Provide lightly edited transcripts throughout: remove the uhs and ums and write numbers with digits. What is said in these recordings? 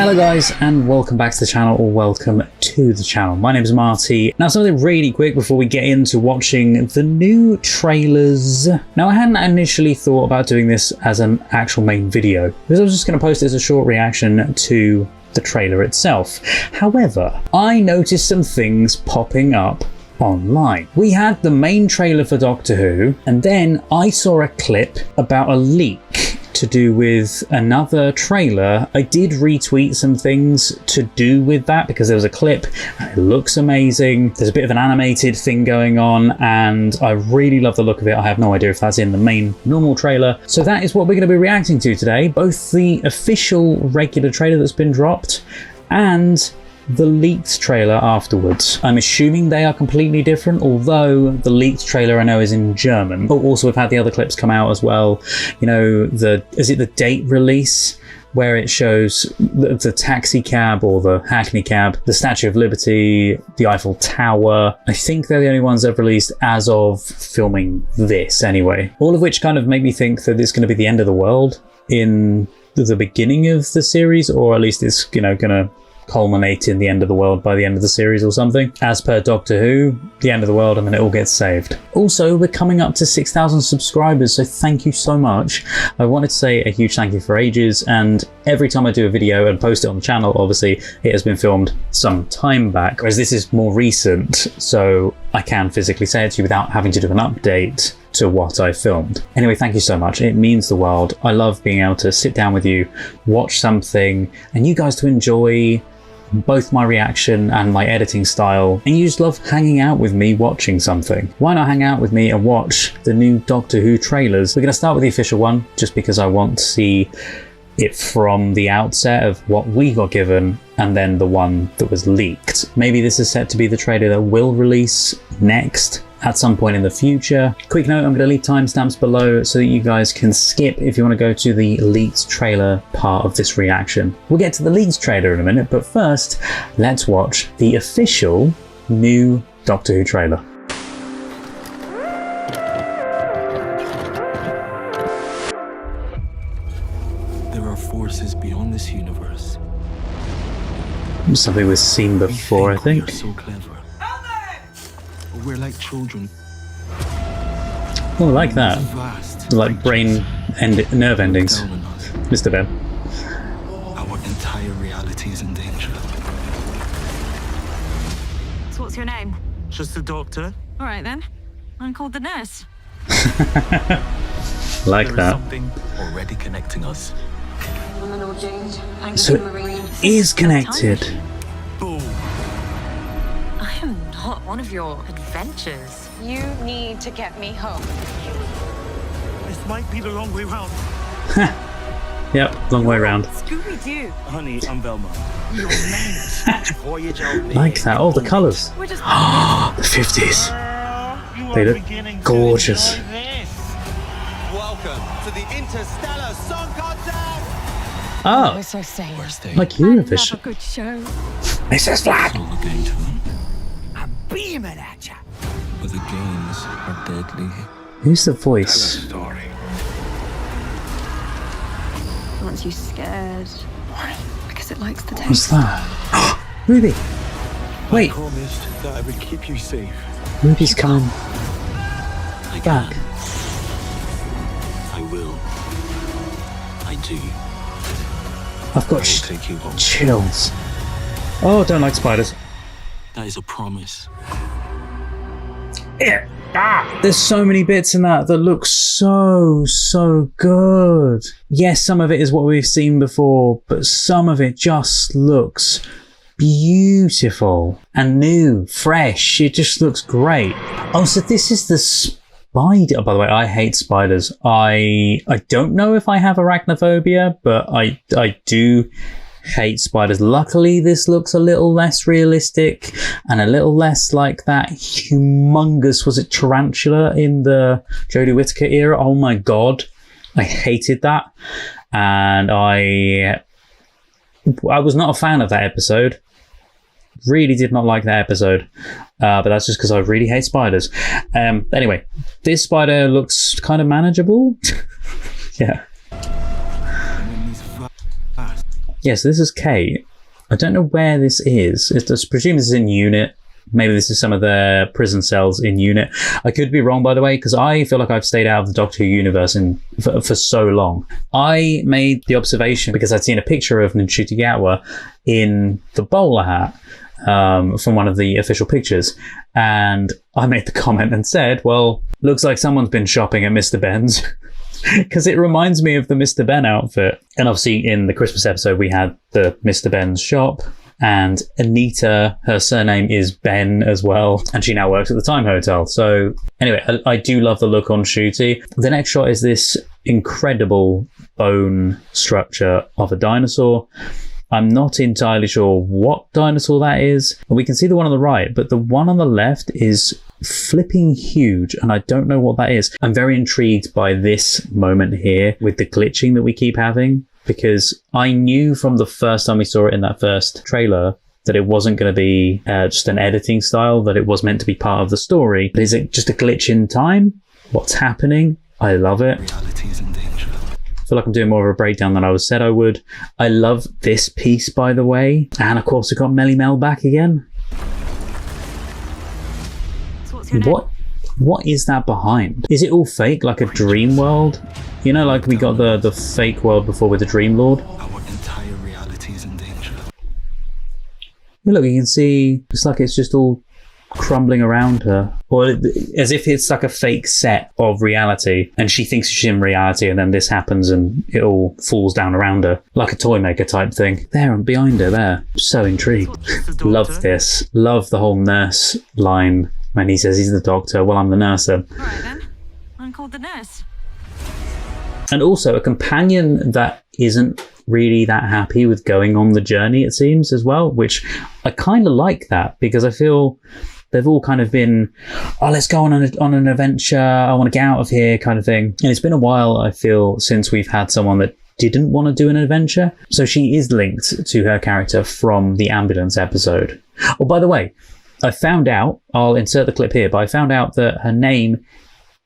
Hello guys, and welcome back to the channel, or welcome to the channel. My name is Marty. Now, something really quick before we get into watching the new trailers. Now, I hadn't initially thought about doing this as an actual main video, because I was just going to post it as a short reaction to the trailer itself. However, I noticed some things popping up online. We had the main trailer for Doctor Who, and then I saw a clip about a leak to do with another trailer. I did retweet some things to do with that because there was a clip and it looks amazing. There's a bit of an animated thing going on and I really love the look of it. I have no idea if that's in the main normal trailer. So that is what we're going to be reacting to today, both the official regular trailer that's been dropped and the leaked trailer afterwards. I'm assuming they are completely different, although the leaked trailer I know is in German. But also we've had the other clips come out as well. You know, is it the date release where it shows the taxi cab or the Hackney cab, the Statue of Liberty, the Eiffel Tower. I think they're the only ones they've released as of filming this anyway. All of which kind of make me think that it's going to be the end of the world in the beginning of the series, or at least it's, you know, going to culminate in the end of the world by the end of the series or something. As per Doctor Who, the end of the world and then it all gets saved. Also, we're coming up to 6,000 subscribers, so thank you so much. I wanted to say a huge thank you for ages, and every time I do a video and post it on the channel, obviously it has been filmed some time back, whereas this is more recent, so I can physically say it to you without having to do an update to what I filmed. Anyway, thank you so much. It means the world. I love being able to sit down with you, watch something, and you guys to enjoy both my reaction and my editing style, and you just love hanging out with me watching something. Why not hang out with me and watch the new Doctor Who trailers? We're going to start with the official one, just because I want to see it from the outset of what we got given, and then the one that was leaked. Maybe this is set to be the trailer that will release next at some point in the future. Quick note, I'm going to leave timestamps below so that you guys can skip if you want to go to the leaked trailer part of this reaction. We'll get to the leaked trailer in a minute, but first, let's watch the official new Doctor Who trailer. There are forces beyond this universe. Something we've seen before, I think. We're so clever. We're like children. Oh, I like that. Vast, like brain nerve endings. Mr. Ben. Our entire reality is in danger. So what's your name? Just the doctor. All right then. I'm called the nurse. Like There is that. something already connecting us. So it is connected. Boom. I am not one of your adventures. You need to get me home. This might be the long way round. Yep, long way around. Scooby-Doo. Honey, I'm Velma. Your name's Voyage out there. Like that. Oh, the colours. We're just The 50s. They look gorgeous. Welcome to the Interstellar Song Contest! Oh, So sane. like have a Eurovision. good show. Mrs. Flag. All the games won, I'm beaming at ya! but the games are deadly. Who's the voice? Story. Aren't you scared? Why? Because it likes the What's taste. that? Ruby. Wait, I promised that I would keep you safe. Ruby's coming I back. can. I will. I do. I've got I will take you home. chills. Oh, don't like spiders. That is a promise. There's so many bits in that look so good. Yes, some of it is what we've seen before, but some of it just looks beautiful and new, fresh. It just looks great. Oh, so this is the spider. By the way, I hate spiders. I don't know if I have arachnophobia, but I do hate spiders. Luckily, this looks a little less realistic and a little less like that humongous, was it tarantula in the Jodie Whittaker era? Oh my god, I hated that, and I was not a fan of that episode. Really did not like that episode, but that's just because I really hate spiders. Anyway, this spider looks kind of manageable. Yeah. And then these fast. Yes, this is Kate. I don't know where this is. I presume this is in Unit. Maybe this is some of their prison cells in Unit. I could be wrong, by the way, because I feel like I've stayed out of the Doctor Who universe for so long. I made the observation because I'd seen a picture of Ncuti Gatwa in the bowler hat from one of the official pictures. And I made the comment and said, well, looks like someone's been shopping at Mr. Ben's. Because it reminds me of the Mr. Ben outfit. And obviously in the Christmas episode, we had the Mr. Ben's shop. And Anita, her surname is Ben as well. And she now works at the Time Hotel. So anyway, I do love the look on Ncuti. The next shot is this incredible bone structure of a dinosaur. I'm not entirely sure what dinosaur that is. We can see the one on the right, but the one on the left is flipping huge, and I don't know what that is. I'm very intrigued by this moment here with the glitching that we keep having, because I knew from the first time we saw it in that first trailer that it wasn't going to be just an editing style, that it was meant to be part of the story. But is it just a glitch in time? What's happening? I love it. Reality is in danger. I feel like I'm doing more of a breakdown than I was said I would. I love this piece, by the way. And of course, we've got Melly Mel back again. So what's your name? What is that behind? Is it all fake, like a dream world? You know, like we got the fake world before with the Dream Lord? Our entire reality is in danger. Yeah, look, you can see it's like it's just all crumbling around her. Or as if it's like a fake set of reality and she thinks she's in reality, and then this happens and it all falls down around her. Like a toy maker type thing. There and behind her there. So intrigued. Love this. Love the whole nurse line when he says he's the doctor. Well, I'm the nurse then. Alright then. I'm called the nurse. And also a companion that isn't really that happy with going on the journey, it seems, as well, which I kind of like that, because I feel they've all kind of been, oh, let's go on an adventure, I want to get out of here kind of thing. And it's been a while, I feel, since we've had someone that didn't want to do an adventure. So she is linked to her character from the ambulance episode. Oh, by the way, I found out, I'll insert the clip here, but I found out that her name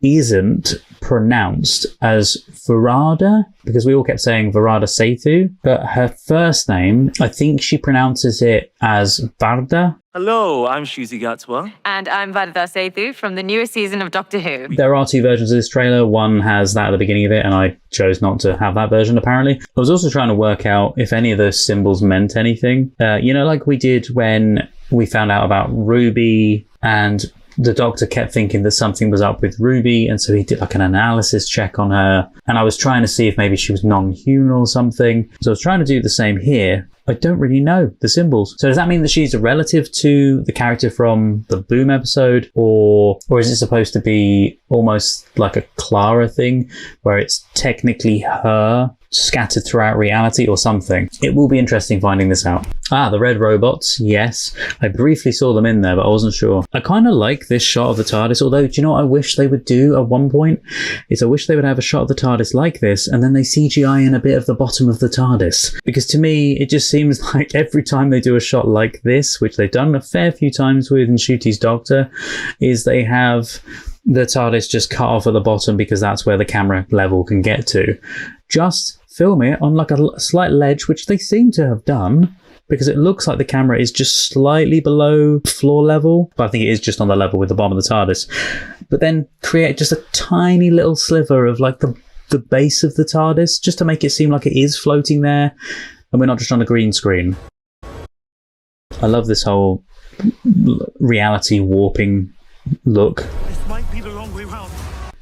isn't pronounced as Varada, because we all kept saying Varada Sethu, but her first name, I think she pronounces it as Varda. Hello, I'm Ncuti Gatwa. And I'm Varda Sethu from the newest season of Doctor Who. There are two versions of this trailer. One has that at the beginning of it, and I chose not to have that version, apparently. I was also trying to work out if any of those symbols meant anything. You know, like we did when we found out about Ruby, and the doctor kept thinking that something was up with Ruby, and so he did like an analysis check on her, and I was trying to see if maybe she was non-human or something. So I was trying to do the same here. I don't really know the symbols. So does that mean that she's a relative to the character from the Boom episode, or is it supposed to be almost like a Clara thing where it's technically her scattered throughout reality or something? It will be interesting finding this out. Ah, the red robots. Yes, I briefly saw them in there, but I wasn't sure. I kind of like this shot of the TARDIS, although, do you know what I wish they would do at one point? Is I wish they would have a shot of the TARDIS like this, and then they CGI in a bit of the bottom of the TARDIS. Because to me, it just seems like every time they do a shot like this, which they've done a fair few times with Nshuti's Doctor, is they have the TARDIS just cut off at the bottom because that's where the camera level can get to. Just film it on like a slight ledge, which they seem to have done, because it looks like the camera is just slightly below floor level, but I think it is just on the level with the bottom of the TARDIS. But then create just a tiny little sliver of like the base of the TARDIS, just to make it seem like it is floating there, and we're not just on a green screen. I love this whole reality warping look. This might be the wrong way round.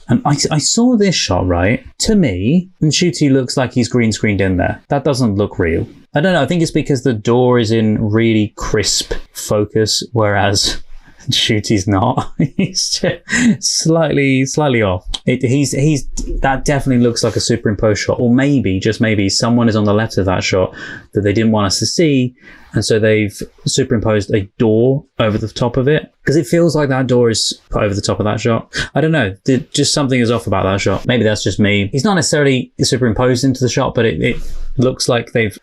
And I saw this shot, right? To me, Ncuti looks like he's green screened in there. That doesn't look real. I don't know, I think it's because the door is in really crisp focus, whereas Nshuti's not. He's just slightly off. That definitely looks like a superimposed shot. Or maybe, just maybe, someone is on the left of that shot that they didn't want us to see, and so they've superimposed a door over the top of it. Because it feels like that door is put over the top of that shot. I don't know. Just something is off about that shot. Maybe that's just me. He's not necessarily superimposed into the shot, but it looks like they've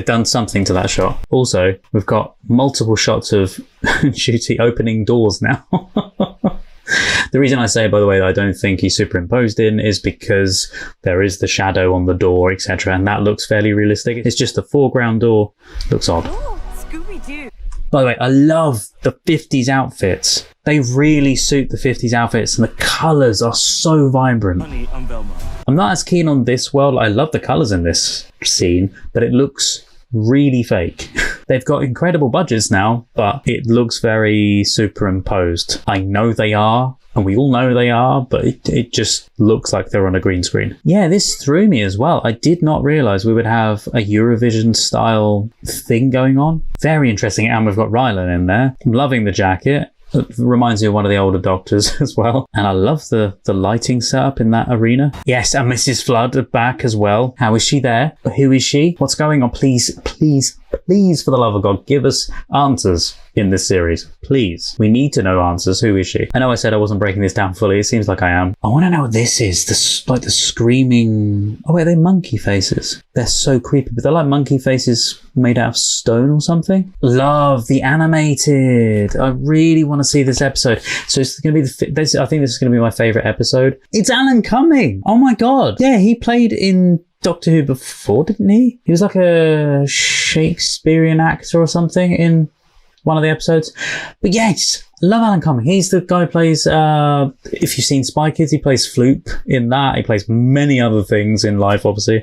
done something to that shot. Also, we've got multiple shots of Ncuti opening doors now. The reason I say, by the way, that I don't think he's superimposed in is because there is the shadow on the door, etc., and that looks fairly realistic. It's just the foreground door looks odd. Oh, Scooby-Doo. By the way, I love the 50s outfits. They really suit the 50s outfits, and the colours are so vibrant. Honey, I'm Velma. I'm not as keen on this world. I love the colours in this scene, but it looks really fake. They've got incredible budgets now, but it looks very superimposed. I know they are, and we all know they are, but it just looks like they're on a green screen. Yeah, this threw me as well. I did not realise we would have a Eurovision style thing going on. Very interesting, and we've got Rylan in there. I'm loving the jacket. It reminds me of one of the older Doctors as well. And I love the lighting setup in that arena. Yes, and Mrs. Flood back as well. How is she there? Who is she? What's going on? Please, please, please, for the love of God, give us answers in this series. Please. We need to know answers. Who is she? I know I said I wasn't breaking this down fully. It seems like I am. I want to know what this is. Like the screaming... Oh, wait, are they monkey faces? They're so creepy, but they're like monkey faces made out of stone or something. Love the animated. I really want to see this episode. So it's going to be I think this is going to be my favourite episode. It's Alan Cumming. Oh my God. Yeah, he played in Doctor Who before, didn't he? He was like a Shakespearean actor or something in one of the episodes. But yes, I love Alan Cumming. He's the guy who plays, if you've seen Spy Kids, he plays Floop in that. He plays many other things in life, obviously.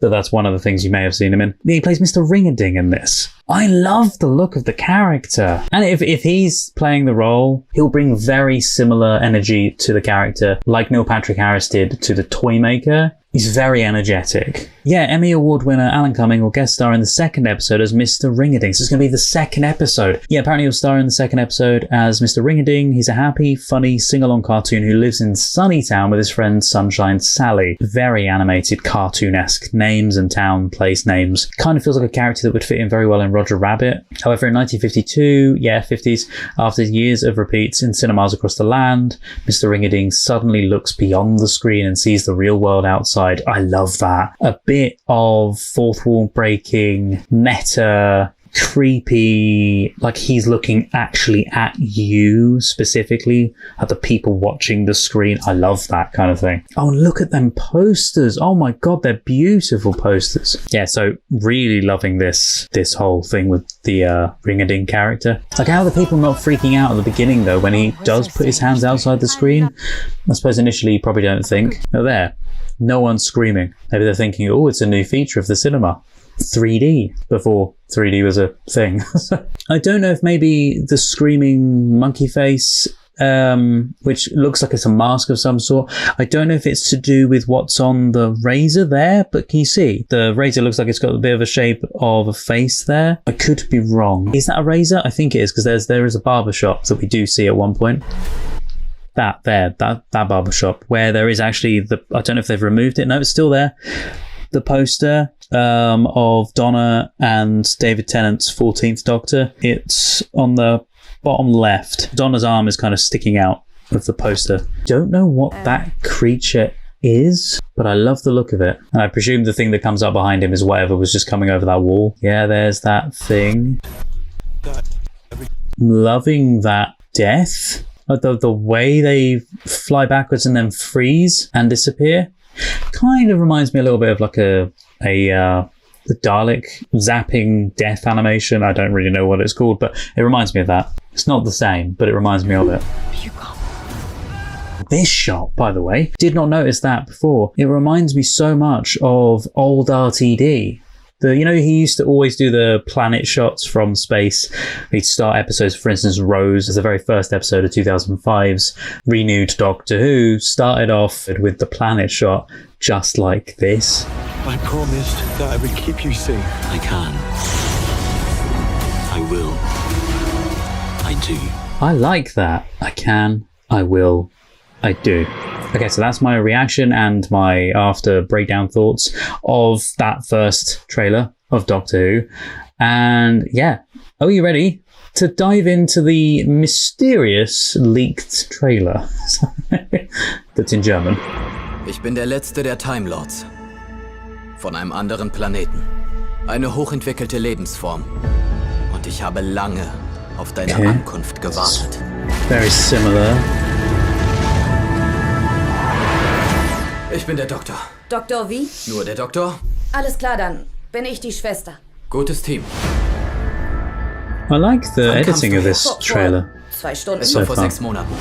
But that's one of the things you may have seen him in. He plays Mr. Ring-a-Ding in this. I love the look of the character. And if he's playing the role, he'll bring very similar energy to the character, like Neil Patrick Harris did to the Toymaker. He's very energetic. Yeah, Emmy Award winner Alan Cumming will guest star in the second episode as Mr. Ring-a-Ding. So it's going to be the second episode. Yeah, apparently he'll star in the second episode as Mr. Ring-a-Ding. He's a happy, funny, sing-along cartoon who lives in Sunnytown with his friend Sunshine Sally. Very animated, cartoon-esque names and town place names. Kind of feels like a character that would fit in very well in Roger Rabbit. However, in 1952, yeah, 50s, after years of repeats in cinemas across the land, Mr. Ring-a-Ding suddenly looks beyond the screen and sees the real world outside. I love that. A bit of fourth wall breaking, meta, creepy, like he's looking actually at you specifically, at the people watching the screen. I love that kind of thing. Oh, look at them posters. Oh my God, they're beautiful posters. Yeah, so really loving this whole thing with the Ring-a-Ding character. Like, how are the people not freaking out at the beginning though when he does put his hands outside the screen? I suppose initially you probably don't think. Oh, there. No one's screaming. Maybe they're thinking, oh, it's a new feature of the cinema. 3D, before 3D was a thing. I don't know if maybe the screaming monkey face, which looks like it's a mask of some sort, I don't know if it's to do with what's on the razor there, but can you see? The razor looks like it's got a bit of a shape of a face there. I could be wrong. Is that a razor? I think it is, because there is a barber shop that we do see at one point. That barbershop where there is actually I don't know if they've removed it. No, it's still there. The poster of Donna and David Tennant's 14th Doctor. It's on the bottom left. Donna's arm is kind of sticking out of the poster. Don't know what that creature is, but I love the look of it. And I presume the thing that comes up behind him is whatever was just coming over that wall. Yeah, there's that thing. Loving that death. The way they fly backwards and then freeze and disappear kind of reminds me a little bit of like the Dalek zapping death animation. I don't really know what it's called, but it reminds me of that. It's not the same, but it reminds me of it. This shot, by the way, did not notice that before. It reminds me so much of old RTD. He used to always do the planet shots from space. He'd start episodes, for instance, Rose, as the very first episode of 2005's renewed Doctor Who, started off with the planet shot just like this. I promised that I would keep you safe. I can. I will. I do. I like that. I can. I will. I do. Okay, so that's my reaction and my after breakdown thoughts of that first trailer of Doctor Who. And yeah, are you ready to dive into the mysterious leaked trailer? That's in German. Ich bin der letzte der Time Lords. Von einem anderen Planeten. Eine hochentwickelte Lebensform. Und ich habe lange auf deine Ankunft gewartet. Very similar. Ich bin der Doktor. Doktor wie? Nur der Doktor? Alles klar, dann bin ich die Schwester. Gutes Team. I like the Wann editing kamst of du this her? trailer. 2 Stunden. Es So war vor far. 6 Monaten.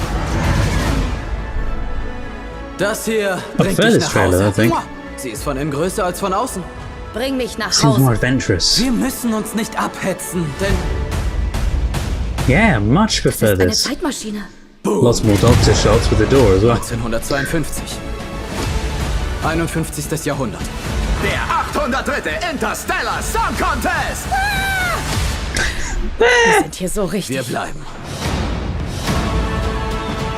Das hier I bringt prefer dich this nach trailer, I Hause. think. Sie ist von innen größer als von außen. Bring mich nach Seems more Hause. adventurous. Wir müssen uns nicht abhetzen, denn Yeah, much Das prefer ist eine this. Zeitmaschine. Lots more doctor shots with the door as well. 1952. 51. Jahrhundert. Der 803. Interstellar Song Contest! Wir sind hier so richtig. Wir bleiben.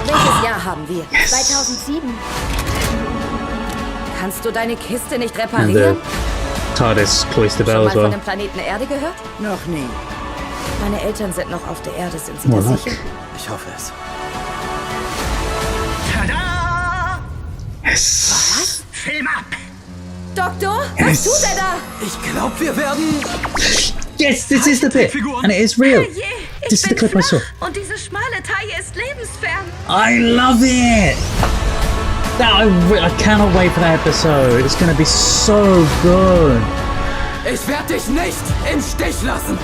Welches Jahr haben wir? 2007. Kannst du deine Kiste nicht And the reparieren? TARDIS cloister Schon bell mal as von well. dem Planeten Erde gehört? Noch nie. Meine Eltern sind noch auf der Erde, sind sie Oh, da look. sicher? Ich hoffe es. Tada! Yes. Film ab! Doktor, Yes. was tut er da? Ich glaube, wir werden... Yes, this is the bit. And it is real. This is the clip I saw. Und diese schmale Taille ist lebensfern. I love it. I cannot wait for that episode. It's going to be so good. Ich werde dich nicht im Stich lassen.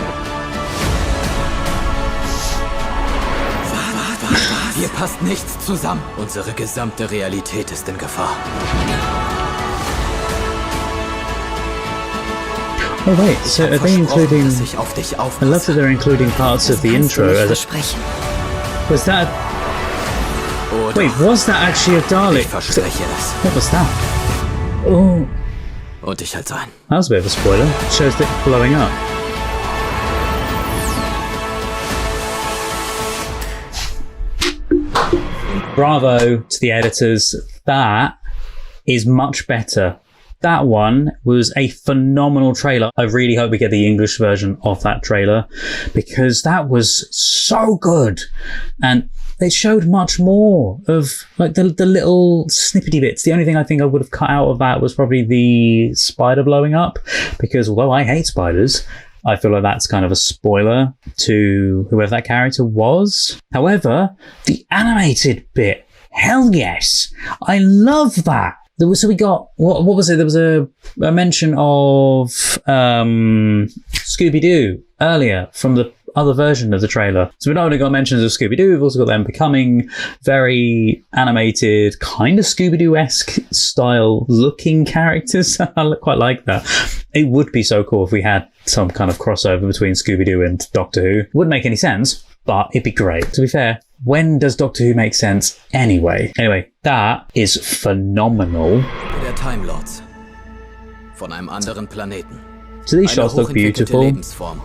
Was? Hier passt nichts zusammen. Unsere gesamte Realität ist in Gefahr. Oh wait, so are they including... dass ich auf dich I love aufpasse. that they're including parts of the Kannst du intro. nicht As versprechen. was that... Oder Wait, was that actually a Dalek? ich verspreche es. What was that? Oh, Und ich halte ein. that was a bit of a spoiler. It shows it blowing up. Bravo to the editors. That is much better. That one was a phenomenal trailer. I really hope we get the English version of that trailer because that was so good. And they showed much more of like the little snippety bits. The only thing I think I would have cut out of that was probably the spider blowing up, because although I hate spiders, I feel like that's kind of a spoiler to whoever that character was. However, the animated bit, hell yes, I love that. So we got, what was it? There was a mention of Scooby-Doo earlier from the other version of the trailer. So we've not only got mentions of Scooby-Doo, we've also got them becoming very animated, kind of Scooby-Doo-esque style looking characters. I quite like that. It would be so cool if we had some kind of crossover between Scooby-Doo and Doctor Who. Wouldn't make any sense, but it'd be great. To be fair, when does Doctor Who make sense anyway? Anyway, that is phenomenal. Der Time Lords. Von einem anderen Planeten. So these Eine shots look hochentwickelte beautiful. Lebensform.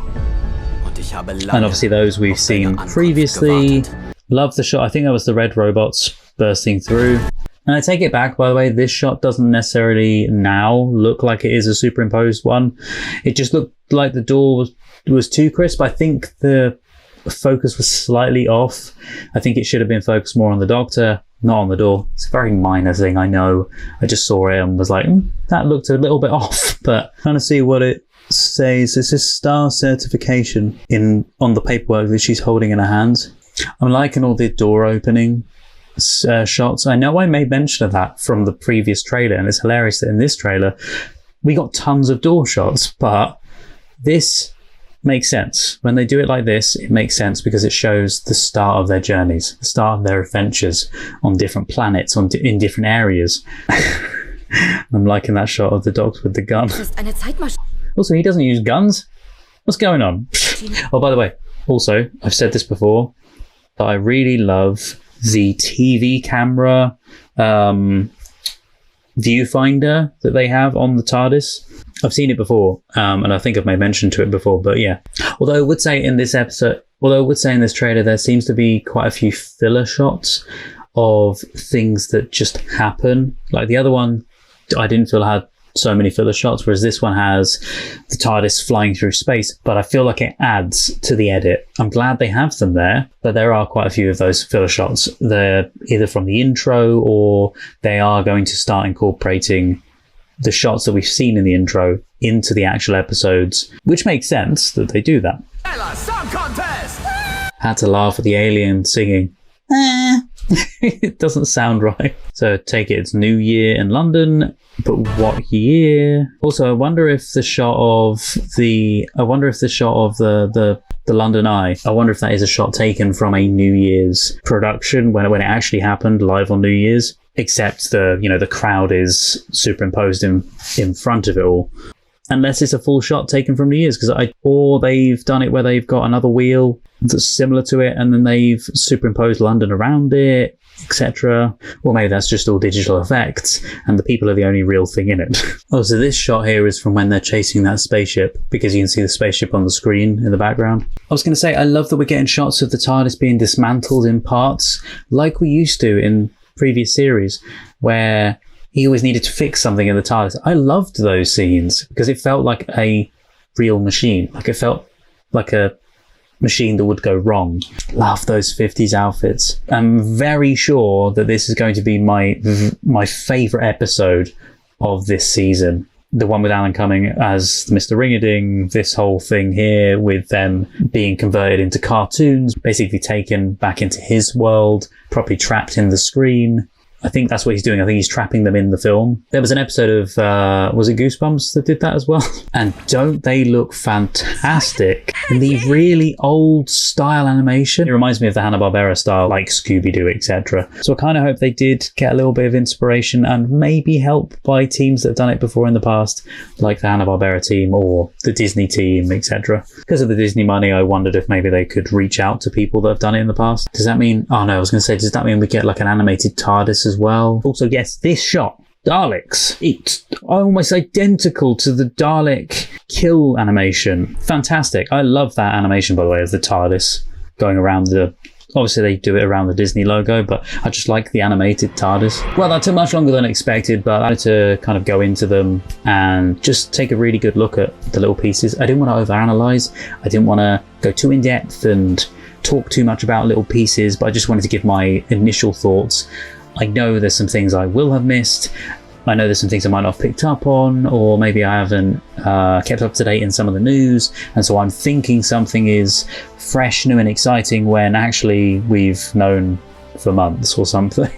Und ich habe lange And obviously those we've auf deine seen Ankunft previously. gewartet. Love the shot. I think that was the red robots bursting through. And I take it back, by the way, this shot doesn't necessarily now look like it is a superimposed one. It just looked like the door was too crisp. I think the focus was slightly off. I think it should have been focused more on the Doctor, not on the door. It's a very minor thing, I know. I just saw it and was like, that looked a little bit off. But trying to see what it says. It says star certification on the paperwork that she's holding in her hands. I'm liking all the door opening shots. I know I made mention of that from the previous trailer, and it's hilarious that in this trailer we got tons of door shots, but this makes sense. When they do it like this, it makes sense because it shows the start of their journeys, the start of their adventures on different planets, in different areas. I'm liking that shot of the dogs with the gun. Das ist eine Zeitmaschine. Also, he doesn't use guns. What's going on? Oh, by the way, also, I've said this before, but I really love the TV camera viewfinder that they have on the TARDIS. I've seen it before, and I think I've made mention to it before, but yeah. Although I would say in this trailer, there seems to be quite a few filler shots of things that just happen. Like the other one, I didn't feel had so many filler shots, whereas this one has the TARDIS flying through space, but I feel like it adds to the edit. I'm glad they have them there, but there are quite a few of those filler shots. They're either from the intro or they are going to start incorporating the shots that we've seen in the intro into the actual episodes, which makes sense that they do that. Song Contest! Had to laugh at the alien singing. It doesn't sound right. So take it, it's New Year in London, but what year? Also, I wonder if the shot of the London Eye, I wonder if that is a shot taken from a New Year's production when it actually happened live on New Year's, except the crowd is superimposed in front of it all. Unless it's a full shot taken from New Year's, or they've done it where they've got another wheel that's similar to it and then they've superimposed London around it, etc. Or maybe that's just all digital effects and the people are the only real thing in it. Oh, so this shot here is from when they're chasing that spaceship, because you can see the spaceship on the screen in the background. I was going to say, I love that we're getting shots of the TARDIS being dismantled in parts, like we used to in previous series, where he always needed to fix something in the TARDIS. I loved those scenes because it felt like a real machine. Like it felt like a machine that would go wrong. Love those 50s outfits. I'm very sure that this is going to be my favourite episode of this season. The one with Alan Cumming as Mr. Ring-a-Ding, this whole thing here with them being converted into cartoons, basically taken back into his world, properly trapped in the screen. I think that's what he's doing. I think he's trapping them in the film. There was an episode of, was it Goosebumps that did that as well? And don't they look fantastic in the really old style animation? It reminds me of the Hanna-Barbera style, like Scooby-Doo, etc. So I kind of hope they did get a little bit of inspiration and maybe help by teams that have done it before in the past, like the Hanna-Barbera team or the Disney team, etc. Because of the Disney money, I wondered if maybe they could reach out to people that have done it in the past. Does that mean, oh no, I was going to say, does that mean we get like an animated TARDIS as well? Also, yes, this shot, Daleks, it's almost identical to the Dalek kill animation. Fantastic. I love that animation, by the way, of the TARDIS going around obviously they do it around the Disney logo, but I just like the animated TARDIS. Well, that took much longer than expected, but I had to kind of go into them and just take a really good look at the little pieces. I didn't want to overanalyze. I didn't want to go too in depth and talk too much about little pieces, but I just wanted to give my initial thoughts. I know there's some things I will have missed. I know there's some things I might not have picked up on, or maybe I haven't kept up to date in some of the news, and so I'm thinking something is fresh, new and exciting when actually we've known for months or something.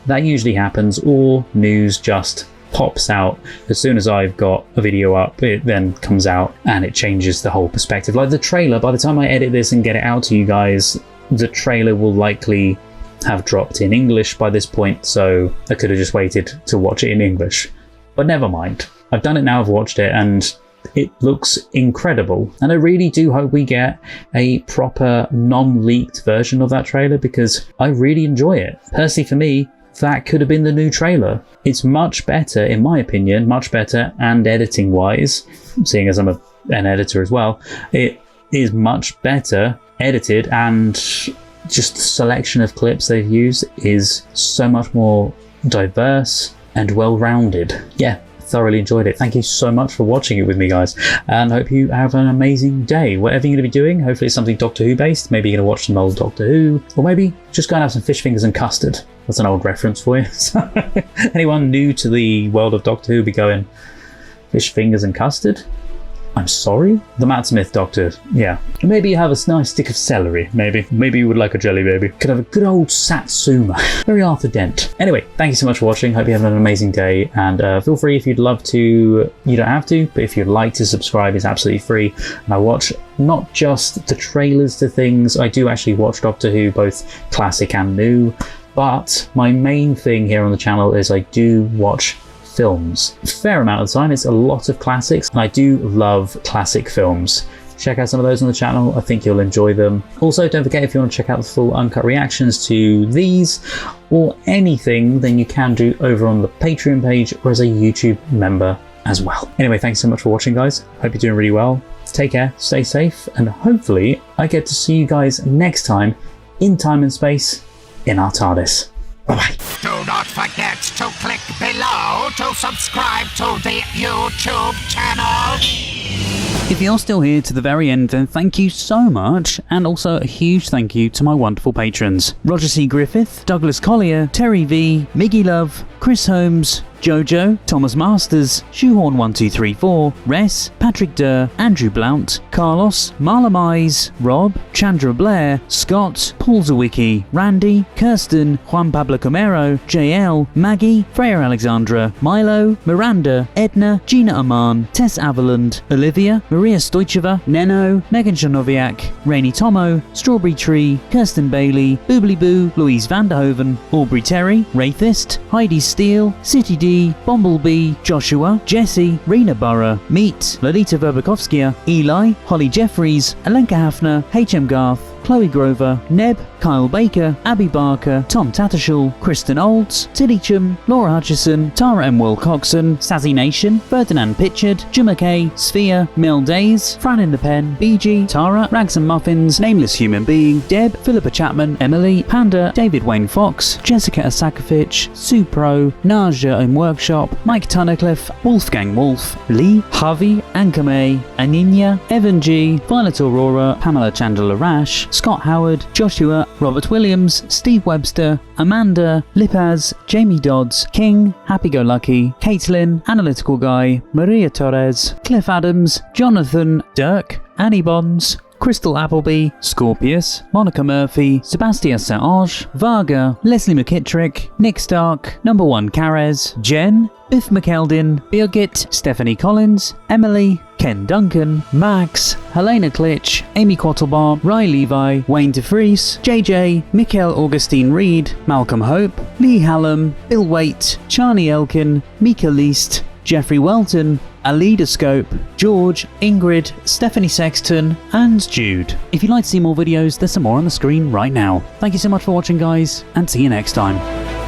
That usually happens, or news just pops out as soon as I've got a video up. It then comes out and it changes the whole perspective. Like the trailer, by the time I edit this and get it out to you guys, the trailer will likely have dropped in English by this point, so I could have just waited to watch it in English. But never mind. I've done it now, I've watched it, and it looks incredible. And I really do hope we get a proper non-leaked version of that trailer, because I really enjoy it. Personally, for me, that could have been the new trailer. It's much better, in my opinion, much better, and editing-wise, seeing as I'm an editor as well, it is much better edited, and just the selection of clips they've used is so much more diverse and well-rounded. Yeah, thoroughly enjoyed it. Thank you so much for watching it with me, guys, and hope you have an amazing day. Whatever you're going to be doing, hopefully it's something Doctor Who based. Maybe you're going to watch some old Doctor Who, or maybe just go and have some fish fingers and custard. That's an old reference for you. So, anyone new to the world of Doctor Who be going, fish fingers and custard? I'm sorry? The Matt Smith Doctor, yeah. Maybe you have a nice stick of celery, maybe. Maybe you would like a jelly baby. Could have a good old Satsuma. Very Arthur Dent. Anyway, thank you so much for watching. Hope you have an amazing day. And feel free if you'd love to, you don't have to, but if you'd like to subscribe, it's absolutely free. And I watch not just the trailers to things, I do actually watch Doctor Who, both classic and new. But my main thing here on the channel is I do watch films. A fair amount of the time, it's a lot of classics, and I do love classic films. Check out some of those on the channel, I think you'll enjoy them. Also, don't forget, if you want to check out the full uncut reactions to these or anything, then you can do over on the Patreon page or as a YouTube member as well. Anyway, thanks so much for watching, guys. Hope you're doing really well. Take care, stay safe, and hopefully I get to see you guys next time in time and space in our TARDIS. Bye-bye. Do not forget to click below to subscribe to the YouTube channel. If you're still here to the very end, then thank you so much, and also a huge thank you to my wonderful patrons: Roger C. Griffith, Douglas Collier, Terry V, Miggy Love, Chris Holmes, Jojo, Thomas Masters, Shoehorn1234, Res, Patrick Durr, Andrew Blount, Carlos, Marla Mize, Rob, Chandra Blair, Scott, Paul Zawicki, Randy, Kirsten, Juan Pablo Camero, JL, Maggie, Freya Alexandra, Milo, Miranda, Edna, Gina Aman, Tess Avaland, Olivia, Maria Stoicheva, Neno, Megan Shanoviak, Rainy Tomo, Strawberry Tree, Kirsten Bailey, Boobly Boo, Louise Vanderhoven, Aubrey Terry, Wraithist, Heidi Steele, City D, Bumblebee, Joshua, Jesse, Rena Burra, Meat, Lolita Verbakovskia, Eli, Holly Jeffries, Alenka Hafner, HM Garth, Chloe Grover, Neb, Kyle Baker, Abby Barker, Tom Tattershall, Kristen Olds, Tillycham, Laura Hutchison, Tara M. Wilcoxon, Sazzy Nation, Ferdinand Pitchard, Jim K, Sphere, Mel Days, Fran in the Pen, BG, Tara, Rags and Muffins, Nameless Human Being, Deb, Philippa Chapman, Emily, Panda, David Wayne Fox, Jessica Asakovich, Supro, Naja in Workshop, Mike Tunnicliffe, Wolfgang Wolf, Lee, Harvey, Ankame, Aninia, Evan G, Violet Aurora, Pamela Chandler Rash, Scott Howard, Joshua, Robert Williams, Steve Webster, Amanda, Lipaz, Jamie Dodds, King, Happy Go Lucky, Caitlin, Analytical Guy, Maria Torres, Cliff Adams, Jonathan, Dirk, Annie Bonds, Crystal Appleby, Scorpius, Monica Murphy, Sebastian St-Ange, Varga, Leslie McKittrick, Nick Stark, Number 1 Carez, Jen, Biff McKeldin, Birgit, Stephanie Collins, Emily, Ken Duncan, Max, Helena Klitsch, Amy Quattlebar, Ry Levi, Wayne DeFries, JJ, Mikhail Augustine Reed, Malcolm Hope, Lee Hallam, Bill Waite, Charlie Elkin, Mika Least, Jeffrey Welton, Aleidoscope, George, Ingrid, Stephanie Sexton, and Jude. If you'd like to see more videos, there's some more on the screen right now. Thank you so much for watching, guys, and see you next time.